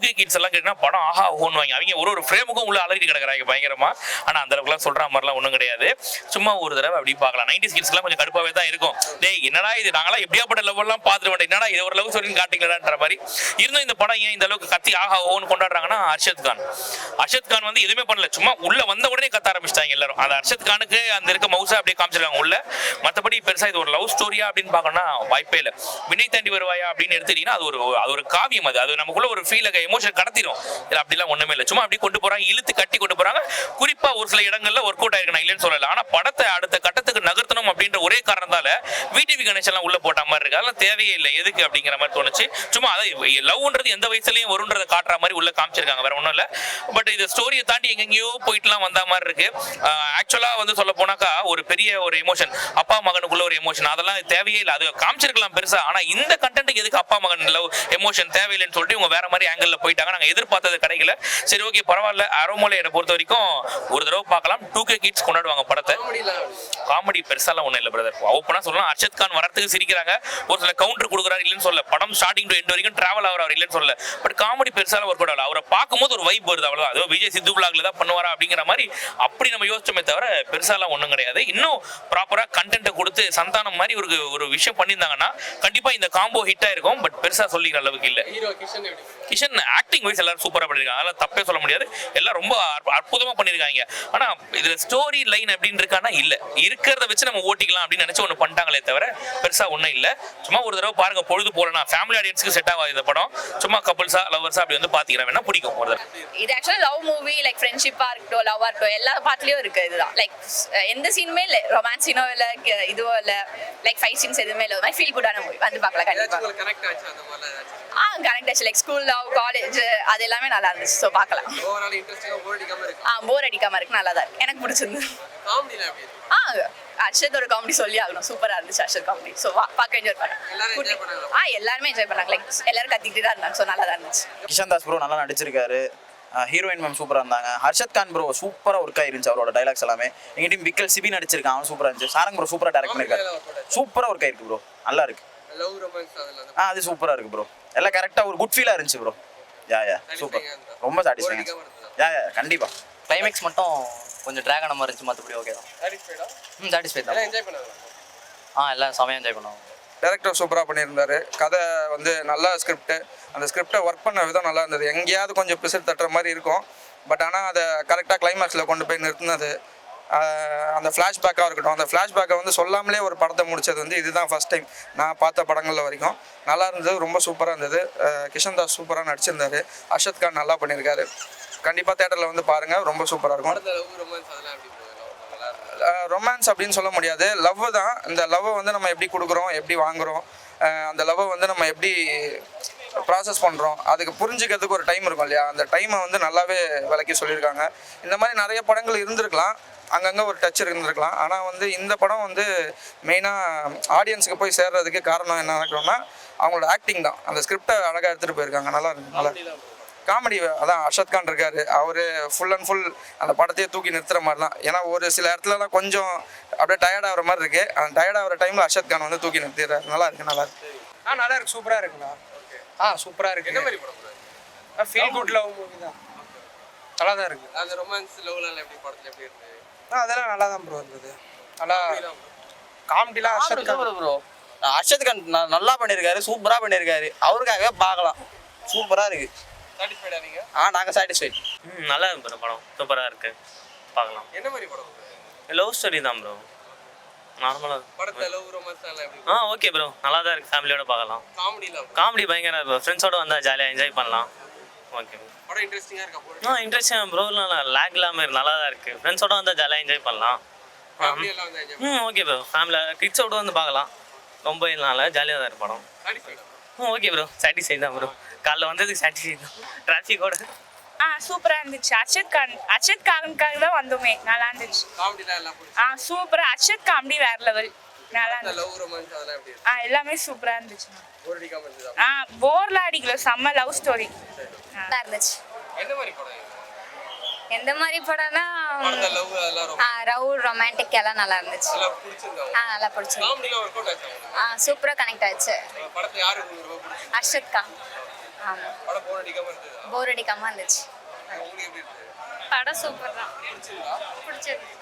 2K kids எல்லாம் கேட்டா படம் ஆஹா ஓன்னுவாங்க. அவங்க ஒரு ஃப்ரேமுக்கும் உள்ள அலறி கிடக்குறாங்க பயங்கரமா. ஆனா அந்த அளவுக்குலாம் சொல்ற மாதிரிலாம் ஒன்றும் கிடையாது. சும்மா ஒரு தடவை அப்படி பார்க்கலாம். 90s கிட்ஸ்லாம் கொஞ்சம் கடுப்பாவே தான் இருக்கும். டேய் என்னடா இது, நாங்களாம் எப்படியாப்பட்ட லெவல்லாம் பார்த்துட்டு மாட்டேன், என்னடா இது ஒரு லவ் ஸ்டோரின்னு காட்டிக்கலான்ற மாதிரி இருந்தும் இந்த படம் ஏன் இந்த அளவுக்கு கத்தி ஆஹா ஓன்னு கொண்டாடுறாங்கன்னா அர்ஷத் கான் வந்து எதுவுமே பண்ணல, சும்மா உள்ள வந்த உடனே கத்த ஆரம்பிச்சிட்டாங்க எல்லாரும். அந்த அர்ஷத் கானுக்கு அந்த இருக்க மவுசா அப்படியே காமிச்சிருக்காங்க உள்ள. மற்றபடி பெருசா இது ஒரு லவ் ஸ்டோரியா அப்படின்னு பார்க்கணும்னா வாய்ப்பே இல்லை. வினை தாண்டி வருவாயா அப்படின்னு எடுத்துட்டீங்கன்னா அது ஒரு காவியம். அது நமக்குள்ள ஒரு ஃபீல் எமோஷன் கடத்திடும். இல்லை அப்படிலாம் ஒண்ணுமே இல்லை, சும்மா அப்படி கொண்டு போறாங்க, இழுத்து கட்டி கொண்டு போறாங்க. குறிப்பா ஒரு சில இடங்கள்ல ஒர்க் அவுட் ஆயிருக்கு, நான் இல்லைன்னு சொல்லல. ஆனா படத்தை அடுத்த கட்டத்துக்கு நகர்த்தணும் அப்படின்ற ஒரே காரணத்தால விடிவி கணேசன் உள்ள போட்ட மாதிரி இருக்கு. அதெல்லாம் தேவையே இல்லை, எதுக்கு அப்படிங்கிற மாதிரி தோணுச்சு. சும்மா அதை லவ்ன்றது எந்த வயசுலயும் வரும்ன்றதை காட்டுற மாதிரி உள்ள காமிச்சிருக்காங்க, வேற ஒன்றும் இல்லை. பட் இது ஸ்டோரியை தாண்டி எங்கெங்கயோ போயிட்டுலாம் வந்த மாதிரி இருக்கு. ஆக்சுவலா வந்து சொல்ல போனாக்கா ஒரு பெரிய ஒரு எமோஷன், அப்பா மகனுக்குள்ள ஒரு எமோஷன், அதெல்லாம் தேவையே இல்லை. அது காமிச்சிருக்கலாம் பெருசா. ஆனா இந்த கண்டென்ட்டுக்கு எதுக்கு அப்பா மகன் லவ் எமோஷன் தேவையில்லைன்னு சொல்லிட்டு இவங்க வேற மாதிரி ஆங்கிள் போயிட்டாங்க. நாங்க எதிர்பார்த்தது கிடைக்கல. சரி ஓகே பரவாயில்ல. அரோமோலையை பொறுத்த வரைக்கும் ஒரு தடவை பார்க்கலாம். 2K கிட்ஸ் கொண்டாடுவாங்க படத்தை. காமெடி பெருசாலாம் ஒன்றும் இல்லை பிரதர். ஓப்பனா சொல்லலாம், அர்ஷத் கான் வரத்துக்கு சிரிக்கிறாங்க, ஒரு சில கவுண்டர் கொடுக்குறாரு இல்லைன்னு சொல்ல, படம் ஸ்டார்டிங் டு எண்ட் வரைக்கும் டிராவல் ஆகிறார் இல்லைன்னு சொல்ல. பட் காமெடி பெருசால ஒர்க் அவுட் ஆகல. அவரை பார்க்கும்போது ஒரு வைப் வருது, அவ்வளவுதான். அதோ விஜய் சித்து பிளாக்ல தான் பண்ணுவாரா அப்படிங்கிற மாதிரி அப்படி நம்ம யோசிச்சோமே தவிர பெருசாலாம் ஒன்றும் கிடையாது. இன்னும் ப்ராப்பரா கண்டென்ட்டை கொடுத்து சந்தானம் மாதிரி ஒரு விஷயம் பண்ணியிருந்தாங்கன்னா கண்டிப்பா இந்த காம்போ ஹிட் ஆயிருக்கும். பட் பெருசா சொல்லிக்கிற அளவுக்கு இல்லை. கிஷன் ஆக்டிங் வைஸ் எல்லாரும் சூப்பரா பண்ணிருக்காங்க, அதெல்லாம் தப்பே சொல்ல முடியாது. எல்லாம் ரொம்ப அற்புதமா பண்ணிருக்காங்க. ஆனா இதுல ஸ்டோரி லைன் அப்படின்னு இருக்கானா இல்ல, இருக்கிறத வச்சு நம்ம ஓட்டிக்கலாம் அப்படின்னு நினைச்சு ஒண்ணு பண்ணிட்டாங்களே தவிர பெருசா ஒண்ணும் இல்ல. சும்மா ஒரு தடவை பாருங்க, பொழுது போலனா ஃபேமிலி ஆடியன்ஸ்க்கு செட் ஆகாது இந்த படம். சும்மா கப்புள்ஸா லவர்ஸா அப்படி வந்து பாத்தீங்கன்னா வேணா பிடிக்கும் ஒரு தடவை. இது ஆக்சுவலா லவ் மூவி, லைக் ஃப்ரெண்ட்ஷிப்பா இருக்கட்டும், லவ்வா இருக்கட்டும், எல்லா பார்ட்லயும் இருக்கு. இதுதான் லைக் எந்த சீனுமே இல்லை, ரொமான்ஸ் சீனோ இல்லை, இதுவோ இல்லை, லைக் ஃபைட் சீன்ஸ் எதுவுமே இல்லை. மாதிரி ஃபீல் குட்டான மூவி, வந்து பார்க்கலாம் கண்டிப்பா. கனெக்ட் ஆச்சு, லைக் ஸ்கூல் லவ், காலேஜ், அது எல்லாமே நல்லா இருந்துச்சு. ஸோ பார்க்கலாம். போர் அடிக்காம இருக்கு, நல்லா தான் இருக்கு, எனக்கு பிடிச்சிருந்து. அர்ஷத்தோட காமெடி சொல்லி ஆகணும், சூப்பரா இருந்துச்சு அர்ஷத் காமெடி. ஸோ பார்க்க என்ஜாய் பண்ணேன். எல்லாருமே என்ஜாய் பண்ணாங்க, லைக் எல்லாரும் கத்திக்கிட்டு தான் இருந்தாங்க. ஸோ நல்லா தான் இருந்துச்சு. கிஷன் தாஸ் ப்ரோ நல்லா நடிச்சிருக்காரு. ஹீரோயின் மேம் சூப்பராக இருந்தாங்க. ஹர்ஷத் கான் ப்ரோ சூப்பராக ஒர்க் ஆயிருந்துச்சு. அவரோட டைலாக்ஸ் எல்லாமே எங்கள் டீம் விக்கல் சிபி நடிச்சிருக்கான், அவன் சூப்பராக இருந்துச்சு. சாரங் ப்ரோ சூப்பராக டைரக்ட் பண்ணியிருக்காரு, சூப்பராக ஒர்க் ஆயிருக்கு ப்ரோ, நல்லா இருக்கு. அது சூப்பராக இருக்கு ப்ரோ, எல்லாம் கரெக்டாக ஒரு குட் ஃபீலாக இருந்துச்சு ப்ரோ. யா சூப்பர், ரொம்ப சாட்டிஸ்ஃபைங். யா கண்டிப்பாக. கிளைமேக்ஸ் மட்டும் கொஞ்சம் ட்ராக் ஆன மாதிரி இருந்துச்சு, மற்றபடி ஓகே தான். சாட்டிஸ்ஃபை தான். எல்லாம் செமையாக என்ஜாய் பண்ணுவோம். டைரக்டர் சூப்பராக பண்ணியிருந்தாரு. கதை வந்து நல்ல ஸ்கிரிப்ட், அந்த ஸ்கிரிப்டை ஒர்க் பண்ண விதம் நல்லா இருந்தது. எங்கேயாவது கொஞ்சம் பிசர் தட்டுற மாதிரி இருக்கும், பட் ஆனால் அதை கரெக்டாக கிளைமேக்ஸில் கொண்டு போய் நிறுத்தினது. அந்த ஃப்ளாஷ்பேக்காக இருக்கட்டும், அந்த ஃப்ளாஷ்பேக்கை வந்து சொல்லாமலே ஒரு படத்தை முடித்தது வந்து இதுதான் ஃபஸ்ட் டைம் நான் பார்த்த படங்களில் வரைக்கும். நல்லா இருந்தது, ரொம்ப சூப்பராக இருந்தது. கிஷன் தாஸ் சூப்பராக நடிச்சிருந்தாரு. அர்ஷத் கான் நல்லா பண்ணியிருக்காரு. கண்டிப்பாக தேட்டரில் வந்து பாருங்கள், ரொம்ப சூப்பராக இருக்கும். ரொமான்ஸ் அப்படின்னு சொல்ல முடியாது, லவ் தான். இந்த லவ்வை வந்து நம்ம எப்படி கொடுக்குறோம், எப்படி வாங்குகிறோம், அந்த லவ்வை வந்து நம்ம எப்படி ப்ராசஸ் பண்ணுறோம், அதுக்கு புரிஞ்சுக்கிறதுக்கு ஒரு டைம் இருக்கும் இல்லையா, அந்த டைமை வந்து நல்லாவே விளக்கி சொல்லியிருக்காங்க. இந்த மாதிரி நிறைய படங்கள் இருந்திருக்கலாம், அங்கங்கே ஒரு டச் இருந்திருக்கலாம். ஆனால் வந்து இந்த படம் வந்து மெயினாக ஆடியன்ஸுக்கு போய் சேர்றதுக்கு காரணம் என்ன நினைக்கிறோம்னா அவங்களோட ஆக்டிங் தான். அந்த ஸ்கிரிப்டை அழகாக எடுத்துகிட்டு போயிருக்காங்க, நல்லா இருக்கு. நல்லா காமெடி அதான் அர்ஷத் கான் இருக்காரு, அவர் ஃபுல் அண்ட் ஃபுல் அந்த படத்தையே தூக்கி நிறுத்துற மாதிரி தான். ஏன்னா ஒரு சில இடத்துலலாம் கொஞ்சம் அப்படியே டயர்ட் ஆகிற மாதிரி இருக்குது. அந்த டயர்ட் ஆகிற டைமில் அர்ஷத் கான் வந்து தூக்கி நிறுத்திடுறாரு. நல்லா இருக்கு, நல்லா இருக்கு. நல்லா இருக்கு, சூப்பராக இருக்குண்ணா. சூப்பராக இருக்கு. என்ன மாதிரி படம்? ஃபீல் குட் லவ் மூவி தான், நல்லா தான் இருக்கு. அந்த ரொமான்ஸ் லவ்லாம் எப்படி படத்தில் எப்படி இருக்கு? அதெல்லாம் நல்லா தான் ப்ரோ இருந்தது. நல்லா காமெடிலாம் அர்ஷத் கான் ப்ரோ, அர்ஷத் கான் நல்லா பண்ணியிருக்காரு, சூப்பராக பண்ணியிருக்காரு. அவருக்காக பார்க்கலாம், சூப்பராக இருக்கு. சாட்டிஸ்ஃபைடா நீங்க? நாங்கள் சாட்டிஸ்ஃபைட். நல்லா இருக்கு படம், சூப்பராக இருக்கு, பார்க்கலாம். என்ன மாதிரி படம்? லவ் ஸ்டோரி தான் ப்ரோ, நார்மலாக. படத்துல லவ் ரொமான்ஸ் எல்லாம் எப்படி? ஓகே ப்ரோ, நல்லா தான் இருக்கு, ஃபேமிலியோட பார்க்கலாம். காமெடி பயங்கர ப்ரோ, ஃப்ரெண்ட்ஸோட வந்தால் ஜாலியாக என்ஜாய் பண்ணலாம். ஓகே படம் இன்ட்ரெஸ்டிங்காக இருக்கா? இன்ட்ரெஸ்டிங் ப்ரோ, லேக் இல்லாமல் நல்லா தான் இருக்குது. ஃப்ரெண்ட்ஸோட வந்தால் ஜாலியாக என்ஜாய் பண்ணலாம். ஓகே ப்ரோ, ஃபேமிலியில் கிட்ஸோட வந்து பார்க்கலாம், ரொம்ப நல்லா ஜாலியாக தான் இருக்கு படம். ஓகே ப்ரோ, சாட்டிஸ்ஃபை தான் ப்ரோ, காலைல வந்ததுக்கு சாட்டிஸ்ஃபை தான், டிராஃபிக்கோட. சூப்பரா இருந்துச்சு. அர்ஷத் கானுக்காக தான் வந்தோமே, நல்லா இருந்துச்சு. சூப்பரா அர்ஷத் காமெடி வேற லெவல், நல்லா இருந்துச்சு. எல்லாமே சூப்பரா இருந்துச்சு. போர்ல அடிக்கல, செம்ம லவ் ஸ்டோரி நல்லா இருந்துச்சு. எந்த மாதிரி படம்னா லவ் ரொமான்டிக் எல்லாம் நல்லா இருந்துச்சு. நல்லா பிடிச்சிருக்கு. சூப்பரா கனெக்ட் ஆச்சு. அர்ஷத் கான் ஆமாம் படம் போர் அடிக்காம இருந்ததா போர் அடிக்காமல் இருந்துச்சு உங்களுக்கு எப்படி இருந்தது படம் சூப்பர் தான் பிடிச்சிருக்கு